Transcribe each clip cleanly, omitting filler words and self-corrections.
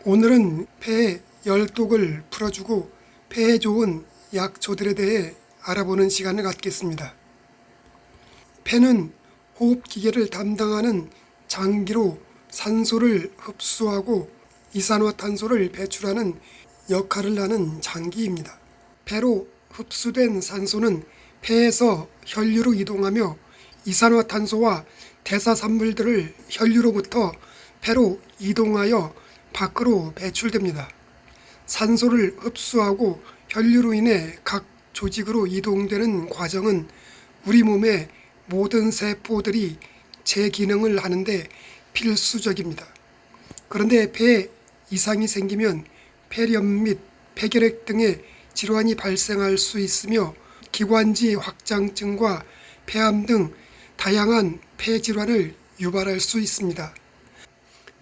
오늘은 폐의 열독을 풀어주고 폐에 좋은 약초들에 대해 알아보는 시간을 갖겠습니다. 폐는 호흡기계를 담당하는 장기로 산소를 흡수하고 이산화탄소를 배출하는 역할을 하는 장기입니다. 폐로 흡수된 산소는 폐에서 혈류로 이동하며 이산화탄소와 대사산물들을 혈류로부터 폐로 이동하여 밖으로 배출됩니다. 산소를 흡수하고 혈류로 인해 각 조직으로 이동되는 과정은 우리 몸의 모든 세포들이 제 기능을 하는데 필수적입니다. 그런데 폐에 이상이 생기면 폐렴 및 폐결핵 등의 질환이 발생할 수 있으며 기관지 확장증과 폐암 등 다양한 폐질환을 유발할 수 있습니다.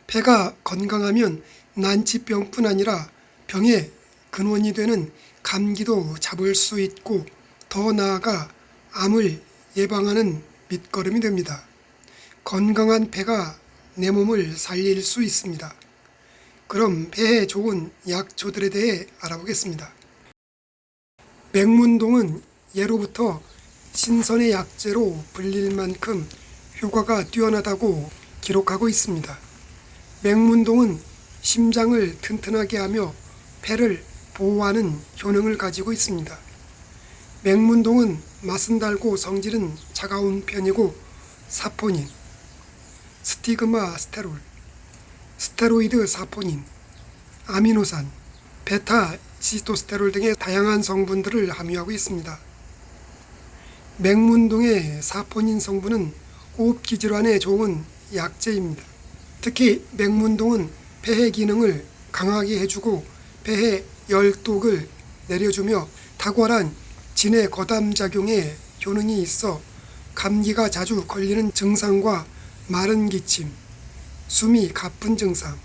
폐가 건강하면 난치병뿐 아니라 병의 근원이 되는 감기도 잡을 수 있고 더 나아가 암을 예방하는 밑거름이 됩니다. 건강한 폐가 내 몸을 살릴 수 있습니다. 그럼 폐에 좋은 약초들에 대해 알아보겠습니다. 맹문동은 예로부터 신선의 약재로 불릴 만큼 효과가 뛰어나다고 기록하고 있습니다. 맹문동은 심장을 튼튼하게 하며 폐를 보호하는 효능을 가지고 있습니다. 맹문동은 맛은 달고 성질은 차가운 편이고 사포닌, 스티그마 스테롤, 스테로이드 사포닌, 아미노산, 베타 시토스테롤 등의 다양한 성분들을 함유하고 있습니다. 맹문동의 사포닌 성분은 호흡기 질환에 좋은 약재입니다. 특히 맹문동은 폐의 기능을 강하게 해주고 폐의 열독을 내려주며 탁월한 진해 거담 작용에 효능이 있어 감기가 자주 걸리는 증상과 마른 기침, 숨이 가쁜 증상,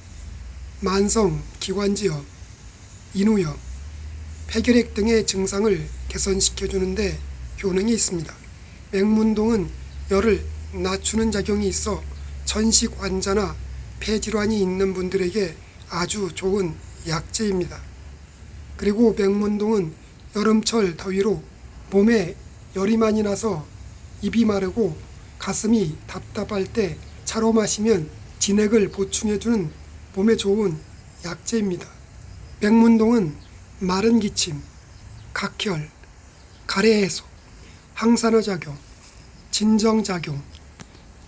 만성 기관지염, 인후염, 폐결핵 등의 증상을 개선시켜주는데 효능이 있습니다. 맹문동은 열을 낮추는 작용이 있어 천식 환자나 폐질환이 있는 분들에게 아주 좋은 약재입니다. 그리고 맹문동은 여름철 더위로 몸에 열이 많이 나서 입이 마르고 가슴이 답답할 때 차로 마시면 진액을 보충해주는 몸에 좋은 약재입니다. 맹문동은 마른 기침, 각혈, 가래 해소, 항산화 작용, 진정 작용,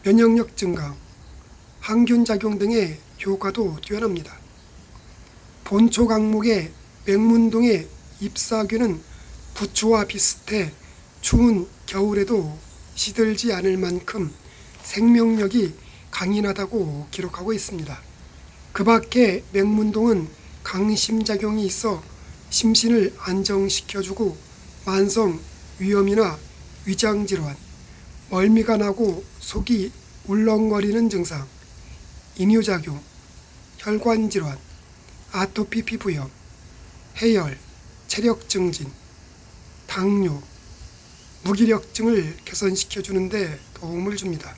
면역력 증강, 항균 작용 등의 효과도 뛰어납니다. 본초 강목의 맹문동의 잎사귀는 부추와 비슷해 추운 겨울에도 시들지 않을 만큼 생명력이 강인하다고 기록하고 있습니다. 그 밖에 맹문동은 강심작용이 있어 심신을 안정시켜주고 만성 위염이나 위장질환, 멀미가 나고 속이 울렁거리는 증상, 이뇨작용, 혈관질환, 아토피 피부염, 해열, 체력 증진, 당뇨, 무기력증을 개선시켜주는데 도움을 줍니다.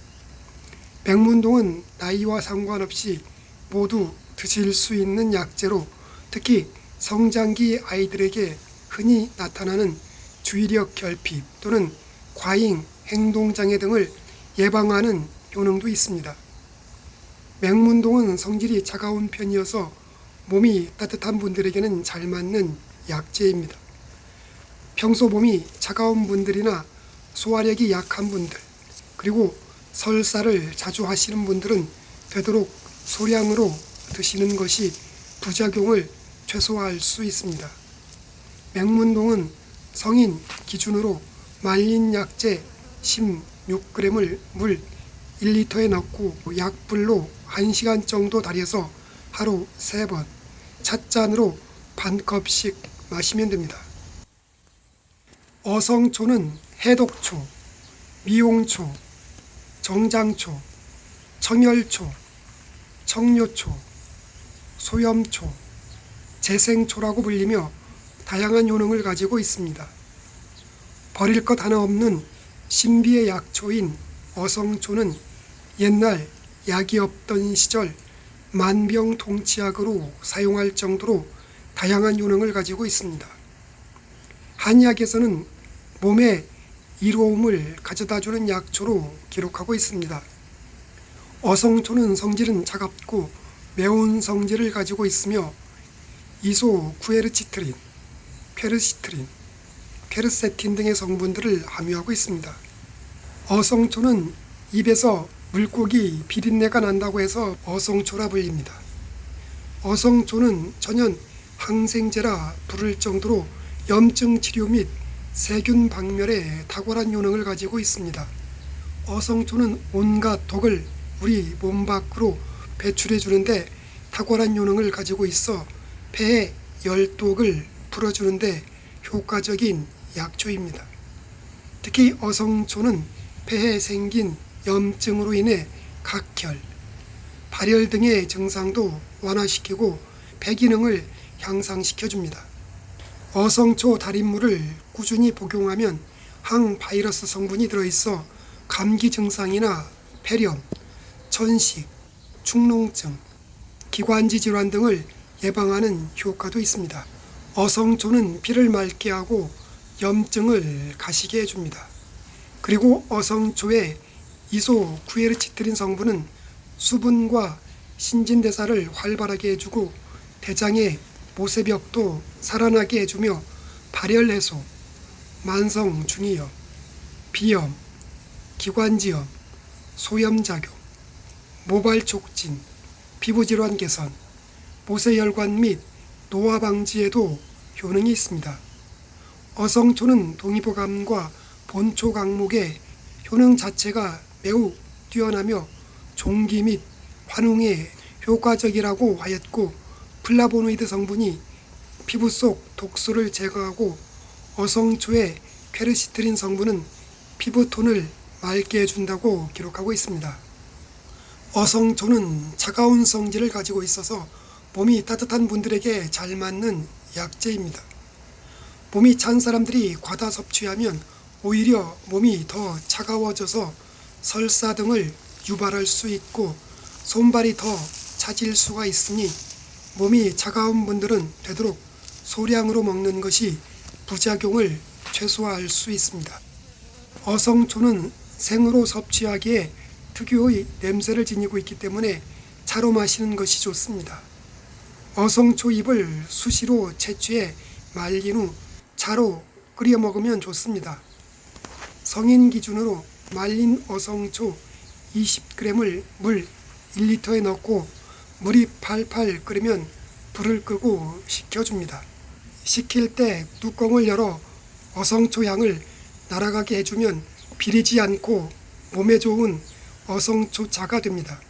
맹문동은 나이와 상관없이 모두 드실 수 있는 약재로 특히 성장기 아이들에게 흔히 나타나는 주의력 결핍 또는 과잉 행동장애 등을 예방하는 효능도 있습니다. 맹문동은 성질이 차가운 편이어서 몸이 따뜻한 분들에게는 잘 맞는 약재입니다. 평소 몸이 차가운 분들이나 소화력이 약한 분들, 그리고 설사를 자주 하시는 분들은 되도록 소량으로 드시는 것이 부작용을 최소화할 수 있습니다. 맹문동은 성인 기준으로 말린 약재 16g을 물 1리터에 넣고 약불로 1시간 정도 달여서 하루 3번 찻잔으로 반컵씩 마시면 됩니다. 어성초는 해독초, 미용초, 정장초, 청열초, 청료초, 소염초, 재생초라고 불리며 다양한 효능을 가지고 있습니다. 버릴 것 하나 없는 신비의 약초인 어성초는 옛날 약이 없던 시절 만병통치약으로 사용할 정도로 다양한 효능을 가지고 있습니다. 한의학에서는 몸에 이로움을 가져다주는 약초로 기록하고 있습니다. 어성초는 성질은 차갑고 매운 성질을 가지고 있으며 이소구에르치트린, 퀘르시트린, 퀘르세틴 등의 성분들을 함유하고 있습니다. 어성초는 입에서 물고기 비린내가 난다고 해서 어성초라 불립니다. 어성초는 천연 항생제라 부를 정도로 염증 치료 및 세균 박멸에 탁월한 효능을 가지고 있습니다. 어성초는 온갖 독을 우리 몸 밖으로 배출해 주는데 탁월한 효능을 가지고 있어 폐의 열독을 풀어주는데 효과적인 약초입니다. 특히 어성초는 폐에 생긴 염증으로 인해 각혈, 발열 등의 증상도 완화시키고 폐 기능을 향상시켜줍니다. 어성초 달인물을 꾸준히 복용하면 항바이러스 성분이 들어있어 감기 증상이나 폐렴, 천식, 축농증, 기관지 질환 등을 예방하는 효과도 있습니다. 어성초는 피를 맑게 하고 염증을 가시게 해줍니다. 그리고 어성초의 이소구에르치트린 성분은 수분과 신진대사를 활발하게 해주고 대장의 모세벽도 살아나게 해주며 발열 해소, 만성 중이염, 비염, 기관지염, 소염작용, 모발 촉진, 피부질환 개선, 모세혈관 및 노화 방지에도 효능이 있습니다. 어성초는 동의보감과 본초 강목의 효능 자체가 매우 뛰어나며 종기 및 환웅에 효과적이라고 하였고 플라보노이드 성분이 피부 속 독소를 제거하고 어성초의 퀘르시트린 성분은 피부톤을 맑게 해준다고 기록하고 있습니다. 어성초는 차가운 성질을 가지고 있어서 몸이 따뜻한 분들에게 잘 맞는 약재입니다. 몸이 찬 사람들이 과다 섭취하면 오히려 몸이 더 차가워져서 설사 등을 유발할 수 있고 손발이 더 차질 수가 있으니 몸이 차가운 분들은 되도록 소량으로 먹는 것이 부작용을 최소화할 수 있습니다. 어성초는 생으로 섭취하기에 특유의 냄새를 지니고 있기 때문에 차로 마시는 것이 좋습니다. 어성초 잎을 수시로 채취해 말린 후 차로 끓여 먹으면 좋습니다. 성인 기준으로 말린 어성초 20g을 물 1리터에 넣고 물이 팔팔 끓으면 불을 끄고 식혀줍니다. 식힐 때 뚜껑을 열어 어성초 향을 날아가게 해주면 비리지 않고 몸에 좋은 어성초차가 됩니다.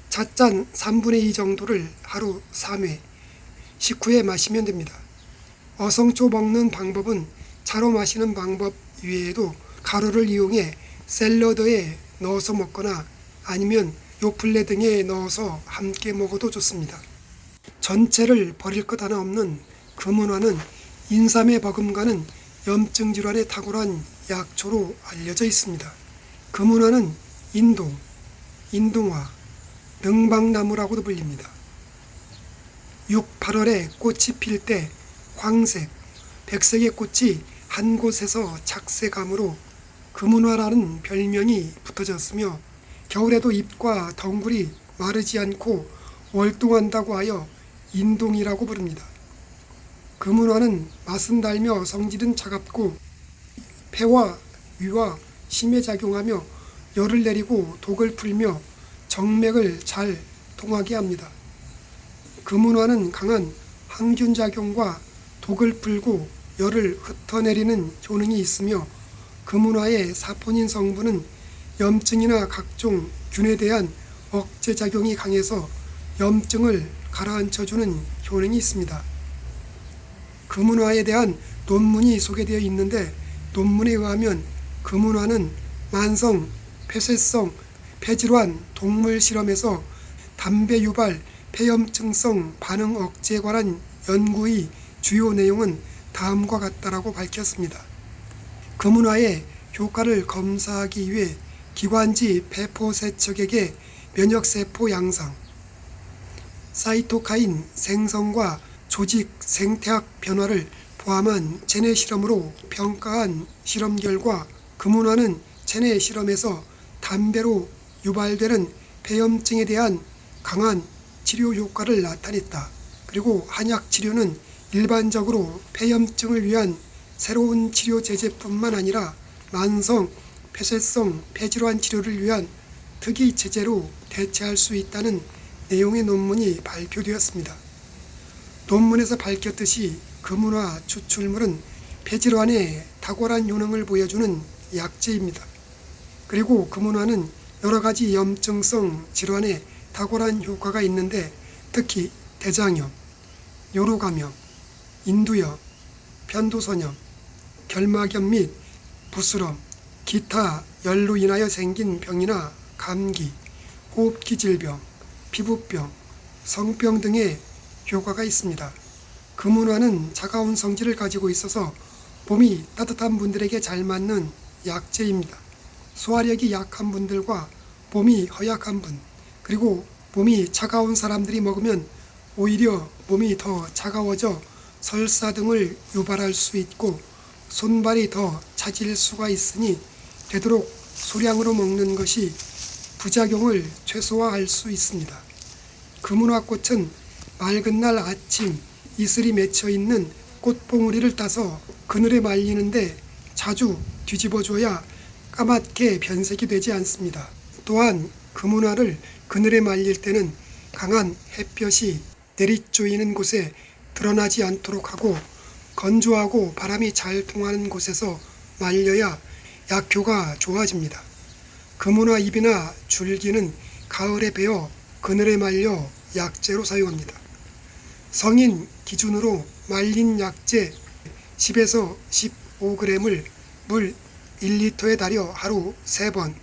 찻잔 3분의 2 정도를 하루 3회 식후에 마시면 됩니다. 어성초 먹는 방법은 차로 마시는 방법 외에도 가루를 이용해 샐러드에 넣어서 먹거나 아니면 요플레 등에 넣어서 함께 먹어도 좋습니다. 전체를 버릴 것 하나 없는 금은화는 인삼에 버금가는 염증 질환에 탁월한 약초로 알려져 있습니다. 금은화는 인동, 인동화, 능방나무라고도 불립니다. 6, 8월에 꽃이 필 때 황색, 백색의 꽃이 한 곳에서 착색하므로 금은화라는 별명이 붙어졌으며 겨울에도 잎과 덩굴이 마르지 않고 월동한다고 하여 인동이라고 부릅니다. 금은화는 맛은 달며 성질은 차갑고 폐와 위와 심에 작용하며 열을 내리고 독을 풀며 정맥을 잘 통하게 합니다. 금은화는 강한 항균 작용과 독을 풀고 열을 흩어내리는 효능이 있으며 금은화의 사포닌 성분은 염증이나 각종 균에 대한 억제 작용이 강해서 염증을 가라앉혀주는 효능이 있습니다. 금은화에 대한 논문이 소개되어 있는데 논문에 의하면 금은화는 만성 폐쇄성 폐질환 동물 실험에서 담배 유발 폐염증성 반응 억제에 관한 연구의 주요 내용은 다음과 같다라고 밝혔습니다. 금은화의 효과를 검사하기 위해 기관지 배포 세척에게 면역세포 양상, 사이토카인 생성과 조직 생태학 변화를 포함한 체내 실험으로 평가한 실험 결과 금운화는 체내 실험에서 담배로 유발되는 폐염증에 대한 강한 치료 효과를 나타냈다. 그리고 한약 치료는 일반적으로 폐염증을 위한 새로운 치료 제제뿐만 아니라 만성 폐쇄성 폐질환 치료를 위한 특이 체제로 대체할 수 있다는 내용의 논문이 발표되었습니다. 논문에서 밝혔듯이 금운화 추출물은 폐질환에 탁월한 효능을 보여주는 약재입니다. 그리고 금운화는 여러 가지 염증성 질환에 탁월한 효과가 있는데 특히 대장염, 요로감염, 인두염, 편도선염, 결막염 및 부스럼, 기타 열로 인하여 생긴 병이나 감기, 호흡기 질병, 피부병, 성병 등의 효과가 있습니다. 금운화는 차가운 성질을 가지고 있어서 봄이 따뜻한 분들에게 잘 맞는 약재입니다. 소화력이 약한 분들과 몸이 허약한 분, 그리고 몸이 차가운 사람들이 먹으면 오히려 몸이 더 차가워져 설사 등을 유발할 수 있고 손발이 더 차질 수가 있으니 되도록 소량으로 먹는 것이 부작용을 최소화할 수 있습니다. 금운화꽃은 맑은 날 아침 이슬이 맺혀 있는 꽃봉우리를 따서 그늘에 말리는데 자주 뒤집어줘야 까맣게 변색이 되지 않습니다. 또한 금운화를 그늘에 말릴 때는 강한 햇볕이 내리쪼이는 곳에 드러나지 않도록 하고 건조하고 바람이 잘 통하는 곳에서 말려야 약효가 좋아집니다. 금운화 잎이나 줄기는 가을에 베어 그늘에 말려 약재로 사용합니다. 성인 기준으로 말린 약재 10에서 15g을 물 1리터에 달여 하루 3번,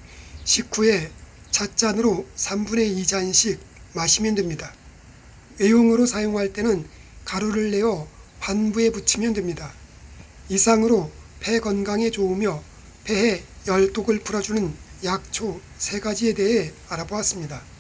식후에 찻잔으로 3분의 2잔씩 마시면 됩니다. 외용으로 사용할 때는 가루를 내어 환부에 붙이면 됩니다. 이상으로 폐 건강에 좋으며 폐에 열독을 풀어주는 약초 3가지에 대해 알아보았습니다.